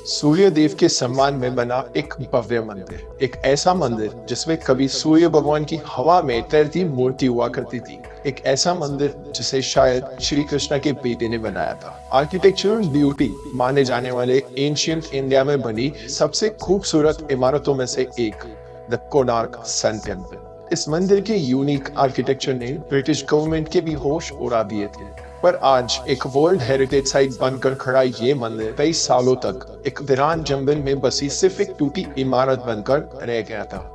सूर्य देव के सम्मान में बना एक भव्य मंदिर, एक ऐसा मंदिर जिसमें कभी सूर्य भगवान की हवा में तैरती मूर्ति हुआ करती थी। एक ऐसा मंदिर जिसे शायद श्री कृष्ण के बेटे ने बनाया था। आर्किटेक्चरल ब्यूटी माने जाने वाले एंशियंट इंडिया में बनी सबसे खूबसूरत इमारतों में से एक, द कोणार्क सन टेम्पल। इस मंदिर के यूनिक आर्किटेक्चर ने ब्रिटिश गवर्नमेंट के भी होश उड़ा दिए थे। पर आज एक वर्ल्ड हेरिटेज साइट बनकर खड़ा ये मंदिर कई सालों तक एक वीरान जंगल में बसी सिर्फ एक टूटी इमारत बनकर रह गया था।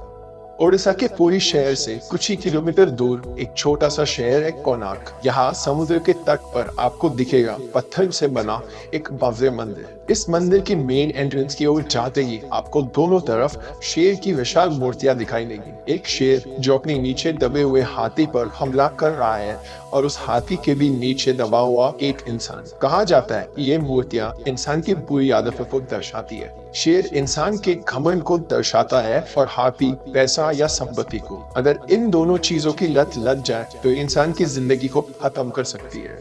ओडिशा के पुरी शहर से कुछ ही किलोमीटर दूर एक छोटा सा शहर है कोणार्क। यहाँ समुद्र के तट पर आपको दिखेगा पत्थर से बना एक भव्य मंदिर। इस मंदिर के मेन एंट्रेंस की ओर जाते ही आपको दोनों तरफ शेर की विशाल मूर्तियां दिखाई देंगी। एक शेर जो अपने नीचे दबे हुए हाथी पर हमला कर रहा है और उस हाथी के भी नीचे दबा हुआ एक इंसान। कहा जाता है ये मूर्तियां इंसान की बुरी आदतों को दर्शाती है। शेर इंसान के घमंड को दर्शाता है और हाथी पैसा या संपत्ति को। अगर इन दोनों चीजों की लत लग जाए तो इंसान की जिंदगी को खत्म कर सकती है।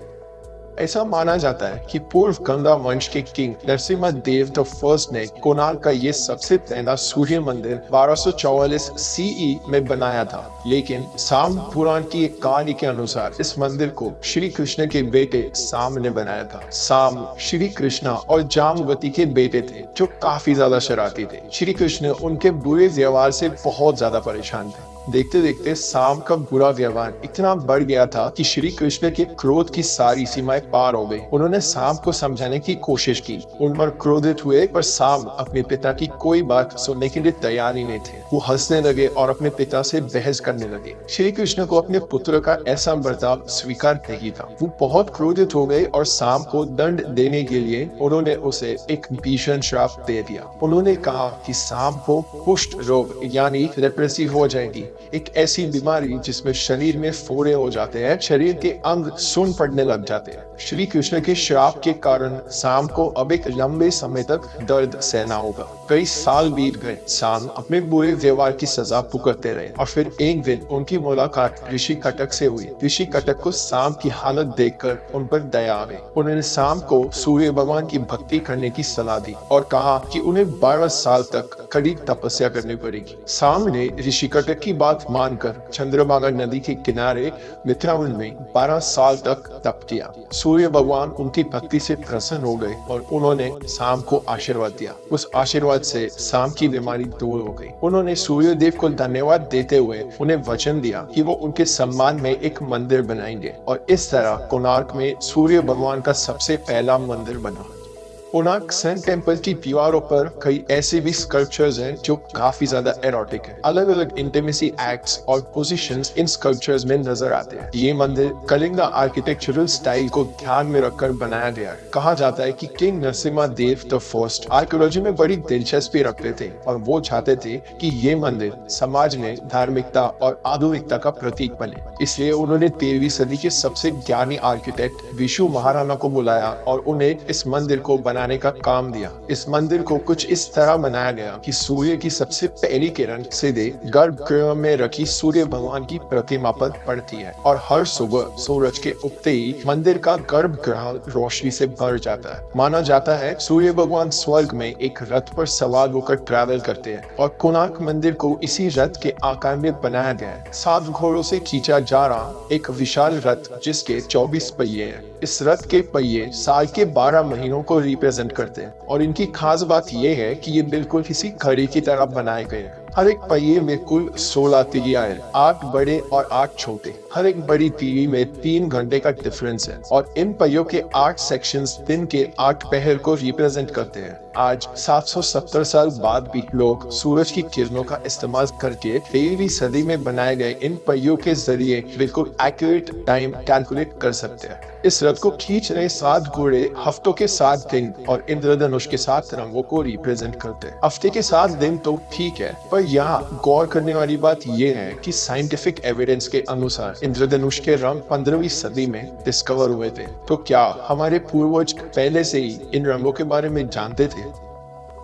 ऐसा माना जाता है कि पूर्व गंगा वंश के king Narasimha Dev the first ने कोणार्क का ये सबसे पहला सूर्य मंदिर 1244 सीई में बनाया था। लेकिन साम पुराण की एक कहानी के अनुसार इस मंदिर को श्री कृष्ण के बेटे साम ने बनाया था। साम श्री कृष्ण और जामवती के बेटे थे जो काफी ज्यादा शरारती थे। श्री कृष्ण उनके बुरे व्यवहार से बहुत ज्यादा परेशान थे। देखते देखते साम का बुरा व्यवहार इतना बढ़ गया था कि श्री कृष्ण के क्रोध की सारी सीमाएं पार हो गई। उन्होंने साम को समझाने की कोशिश की, उन पर क्रोधित हुए, पर साम अपने पिता की कोई बात सुनने के लिए तैयार ही नहीं थे। वो हंसने लगे और अपने पिता से बहस करने लगे। श्री कृष्ण को अपने पुत्र का ऐसा बर्ताव स्वीकार नहीं था। वो बहुत क्रोधित हो गए और साम को दंड देने के लिए उन्होंने उसे एक भीषण श्राप दे दिया। उन्होंने कहा कि साम को कुष्ठ रोग यानी लेप्रेसी हो जाएगी, एक ऐसी बीमारी जिसमें शरीर में फोड़े हो जाते हैं, शरीर के अंग सुन्न पड़ने लग जाते हैं। श्री कृष्ण के श्राप के कारण साम को अब एक लंबे समय तक दर्द सहना होगा। कई साल बीत गए। साम अपने बुरे व्यवहार की सजा भुगतते रहे और फिर एक दिन उनकी मुलाकात ऋषि कटक से हुई। ऋषि कटक को साम की हालत देखकर उन पर दया आ गई। उन्होंने साम को सूर्य भगवान की भक्ति करने की सलाह दी और कहा कि उन्हें 12 साल तक कड़ी तपस्या करनी पड़ेगी। साम ने ऋषि कटक की बात मानकर चंद्रभागा नदी के किनारे मिथिलावन में 12 साल तक तप किया। सूर्य भगवान उनकी भक्ति से प्रसन्न हो गए और उन्होंने साम को आशीर्वाद दिया। उस आशीर्वाद से साम की बीमारी दूर हो गई। उन्होंने सूर्य देव को धन्यवाद देते हुए उन्हें वचन दिया कि वो उनके सम्मान में एक मंदिर बनाएंगे और इस तरह कोणार्क में सूर्य भगवान का सबसे पहला मंदिर बना। कोणार्क सन टेम्पल की दीवारों पर कई ऐसे भी स्कल्पचर्स हैं जो काफी ज्यादा एरोटिक है। अलग अलग इंटीमेसी एक्ट्स और पोजीशंस इन स्कल्पचर्स में नजर आते हैं। ये मंदिर कलिंगा आर्किटेक्चरल स्टाइल को ध्यान में रखकर बनाया गया है। कहा जाता है कि king Narasimha Dev the first archaeology में बड़ी दिलचस्पी रखते थे और वो चाहते थे कि ये मंदिर समाज में धार्मिकता और आधुनिकता का प्रतीक बने। इसलिए उन्होंने 13वीं सदी के सबसे ज्ञानी आर्किटेक्ट विशु महाराणा को बुलाया और उन्हें इस मंदिर को बनाने का काम दिया। इस मंदिर को कुछ इस तरह बनाया गया कि सूर्य की सबसे पहली किरण सीधे गर्भगृह में रखी सूर्य भगवान की प्रतिमा पर पड़ती है और हर सुबह सूरज के उगते ही मंदिर का गर्भगृह रोशनी से भर जाता है। माना जाता है सूर्य भगवान स्वर्ग में एक रथ पर सवार होकर ट्रैवल करते हैं और कोणार्क मंदिर को इसी रथ के आकार में बनाया गया है। 7 घोड़ों से खींचा जा रहा एक विशाल रथ जिसके 24 पहिए हैं। इस रथ के पहिए साल के 12 महीनों को रिप्रेजेंट करते हैं और इनकी खास बात यह है कि ये बिल्कुल किसी घड़ी की तरह बनाए गए हैं। हर एक पहिए में कुल 16 तिगिया है, 8 बड़े और 8 छोटे। हर एक बड़ी तिगी में 3 घंटे का डिफरेंस है और इन पहियों के 8 सेक्शंस दिन के 8 पहर को रिप्रेजेंट करते हैं। आज 770 साल बाद भी लोग सूरज की किरणों का इस्तेमाल करके 13वीं सदी में बनाए गए इन पहियों के जरिए बिल्कुल एक्यूरेट टाइम कैलकुलेट कर सकते हैं। इस रथ को खींच रहे 7 घोड़े हफ्तों के 7 दिन और इंद्रधनुष के 7 रंगों को रिप्रेजेंट करते हैं। हफ्ते के 7 दिन तो ठीक है, पर यहाँ गौर करने वाली बात यह है कि साइंटिफिक एविडेंस के अनुसार इंद्रधनुष के रंग 15वीं सदी में डिस्कवर हुए थे। तो क्या हमारे पूर्वज पहले से ही इन रंगों के बारे में जानते थे?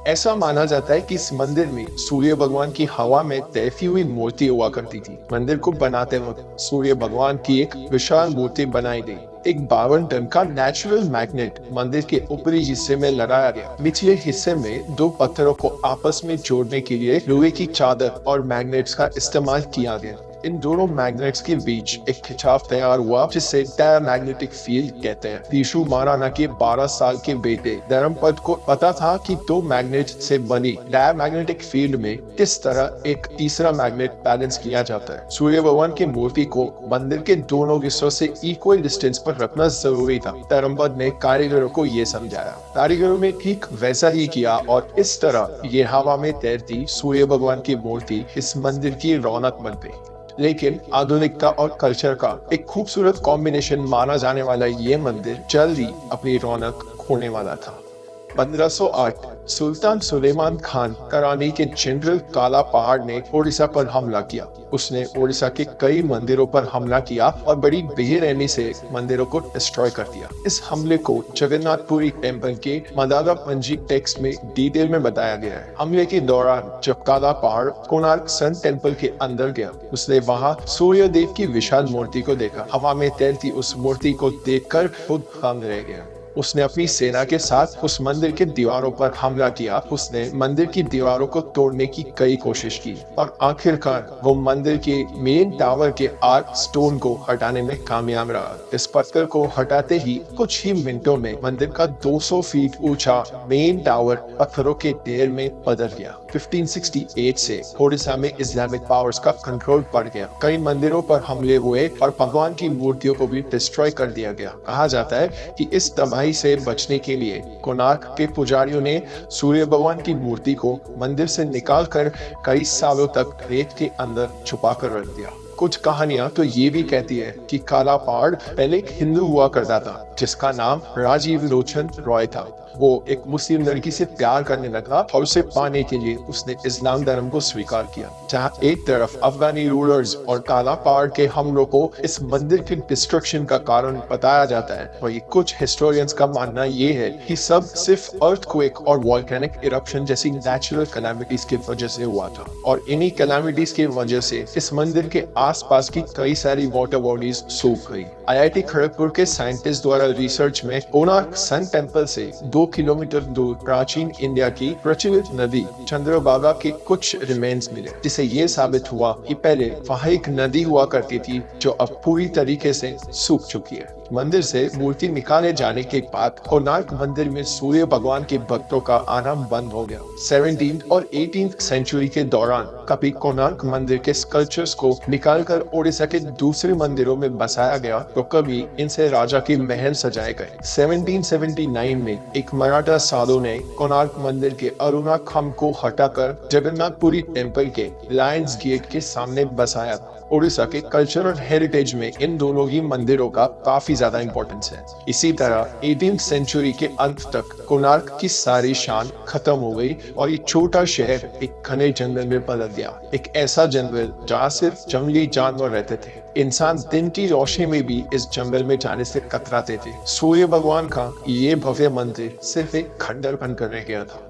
ऐसा माना जाता है कि इस मंदिर में सूर्य भगवान की हवा में तैरती हुई मूर्ति हुआ करती थी। मंदिर को बनाते वक्त सूर्य भगवान की एक विशाल मूर्ति बनाई गई। एक 52 टन का नेचुरल मैग्नेट मंदिर के ऊपरी हिस्से में लगाया गया। निचले हिस्से में दो पत्थरों को आपस में जोड़ने के लिए लोहे की चादर और मैग्नेट्स का इस्तेमाल किया गया। इन दोनों मैग्नेट्स के बीच एक खिंचाव तैयार हुआ जिसे डायमैग्नेटिक फील्ड कहते हैं। तीसू महाराणा के 12 साल के बेटे धर्मपद को पता था कि दो मैग्नेट से बनी डायमैग्नेटिक फील्ड में किस तरह एक तीसरा मैग्नेट बैलेंस किया जाता है। सूर्य भगवान की मूर्ति को मंदिर के दोनों हिस्सों से इक्वल डिस्टेंस पर रखना जरूरी था। धर्मपद ने कारीगरों को ये समझाया। कारीगरों ने ठीक वैसा ही किया और इस तरह ये हवा में तैरती सूर्य भगवान की मूर्ति इस मंदिर की रौनक बन गई। लेकिन आधुनिकता और कल्चर का एक खूबसूरत कॉम्बिनेशन माना जाने वाला ये मंदिर जल्द ही अपनी रौनक खोने वाला था। 1508 सुल्तान सुलेमान खान करानी के जनरल काला पहाड़ ने ओडिशा पर हमला किया। उसने ओडिशा के कई मंदिरों पर हमला किया और बड़ी बेरहमी से मंदिरों को डिस्ट्रॉय कर दिया। इस हमले को जगन्नाथपुरी टेम्पल के मदादा पंजी टेक्स्ट में डिटेल में बताया गया है। हमले के दौरान जब काला पहाड़ कोणार्क सन टेम्पल के अंदर गया, उसने वहां सूर्य देव की विशाल मूर्ति को देखा। हवा में तैरती उस मूर्ति को देखकर खुद दंग रह गया। उसने अपनी सेना के साथ उस मंदिर के दीवारों पर हमला किया। उसने मंदिर की दीवारों को तोड़ने की कई कोशिश की और आखिरकार वो मंदिर के मेन टावर के आर्क स्टोन को हटाने में कामयाब रहा। इस पत्थर को हटाते ही कुछ ही मिनटों में मंदिर का 200 फीट ऊंचा मेन टावर पत्थरों के ढेर में बदल गया। 1568 से ओडिशा में इस्लामिक पावर्स का कंट्रोल बढ़ गया। कई मंदिरों पर हमले हुए और भगवान की मूर्तियों को भी डिस्ट्रॉय कर दिया गया। कहा जाता है कि इस तबाही से बचने के लिए कोणार्क के पुजारियों ने सूर्य भगवान की मूर्ति को मंदिर से निकालकर कई सालों तक रेत के अंदर छुपा कर रख दिया। कुछ कहानियां तो ये भी कहती है कि काला पहाड़ पहले एक हिंदू हुआ करता था जिसका नाम राजीव लोचन रॉय था। वो एक मुस्लिम लड़की से प्यार करने लगा और उसे पाने के लिए उसने इस्लाम धर्म को स्वीकार किया। जहां एक तरफ अफगानी रूलर्स और काला पहाड़ के हमलों को इस मंदिर के डिस्ट्रक्शन का कारण बताया जाता है, वही कुछ हिस्टोरियंस का मानना ये है कि सब सिर्फ अर्थक्वेक और वोल्केनिक इरप्शन जैसी नेचुरल कैलामिटीज की वजह से हुआ था और इन्हीं कैलामिटीज की वजह से इस मंदिर के आसपास की कई सारी वाटर बॉडीज सूख गई। IIT खड़गपुर के साइंटिस्ट द्वारा रिसर्च में कोणार्क सन टेम्पल से 2 किलोमीटर दूर प्राचीन इंडिया की प्रचलित नदी चंद्रभागा के कुछ रिमेन्स मिले, जिसे ये साबित हुआ कि पहले वहाँ एक नदी हुआ करती थी जो अब पूरी तरीके से सूख चुकी है। मंदिर से मूर्ति निकाले जाने के बाद कोणार्क मंदिर में सूर्य भगवान के भक्तों का आना बंद हो गया। 17th और 18th सेंचुरी के दौरान कभी कोणार्क मंदिर के स्कल्पचर्स को निकालकर ओडिशा के दूसरे मंदिरों में बसाया गया तो कभी इनसे राजा के महल सजाए गए। 1779 में एक मराठा साधु ने कोणार्क मंदिर के अरुणा खम्भ को हटाकर जगन्नाथपुरी टेम्पल के लायंस गेट के सामने बसाया। ओडिशा के कल्चरल हेरिटेज में इन दोनों ही मंदिरों का काफी ज्यादा इंपॉर्टेंस है। इसी तरह 18th सेंचुरी के अंत तक कोणार्क की सारी शान खत्म हो गई और ये छोटा शहर एक घने जंगल में बदल गया। एक ऐसा जंगल जहाँ सिर्फ जंगली जानवर रहते थे। इंसान दिन की रोशनी में भी इस जंगल में जाने से कतराते थे। सूर्य भगवान का ये भव्य मंदिर सिर्फ एक खंडर बनकर रह गया था।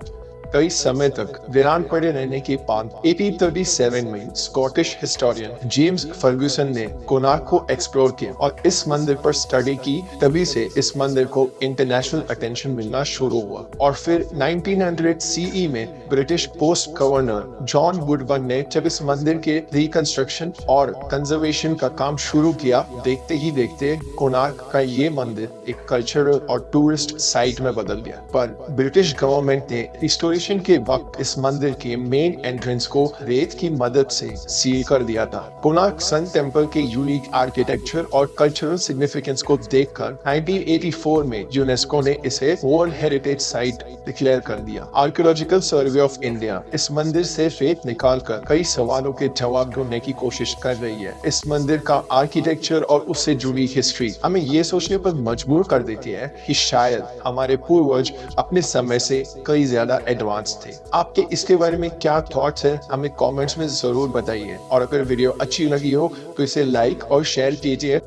कई समय तक वीरान पड़े रहने के बाद 1837 में स्कॉटिश हिस्टोरियन जेम्स फर्ग्यूसन ने कोणार्क को एक्सप्लोर किया और इस मंदिर पर स्टडी की। तभी से इस मंदिर को इंटरनेशनल अटेंशन मिलना शुरू हुआ और फिर 1900 CE में British post governor John Woodburn ने जब इस मंदिर के रिकंस्ट्रक्शन और कंजर्वेशन का काम शुरू किया, देखते ही देखते कोणार्क का ये मंदिर एक कल्चरल और टूरिस्ट साइट में बदल गया। पर ब्रिटिश गवर्नमेंट ने रिस्टोरेशन के वक्त इस मंदिर के मेन एंट्रेंस को रेत की मदद से सील कर दिया था। कोणार्क सन टेम्पल के यूनिक आर्किटेक्चर और कल्चरल सिग्निफिकेंस को देखकर 1984 में यूनेस्को ने इसे वर्ल्ड हेरिटेज साइट डिक्लेयर कर दिया। आर्कियोलॉजिकल सर्वे ऑफ इंडिया इस मंदिर से रेत निकालकर कई सवालों के जवाब ढूंढने की कोशिश कर रही है। इस मंदिर का आर्किटेक्चर और उससे जुड़ी हिस्ट्री हमें ये सोचने पर मजबूर कर देती है कि शायद हमारे पूर्वज अपने समय से कई ज्यादा एडवांस थे। आपके इसके बारे में क्या थॉट्स है, हमें कमेंट्स में जरूर बताइए और अगर वीडियो अच्छी लगी हो तो इसे लाइक और शेयर कीजिए।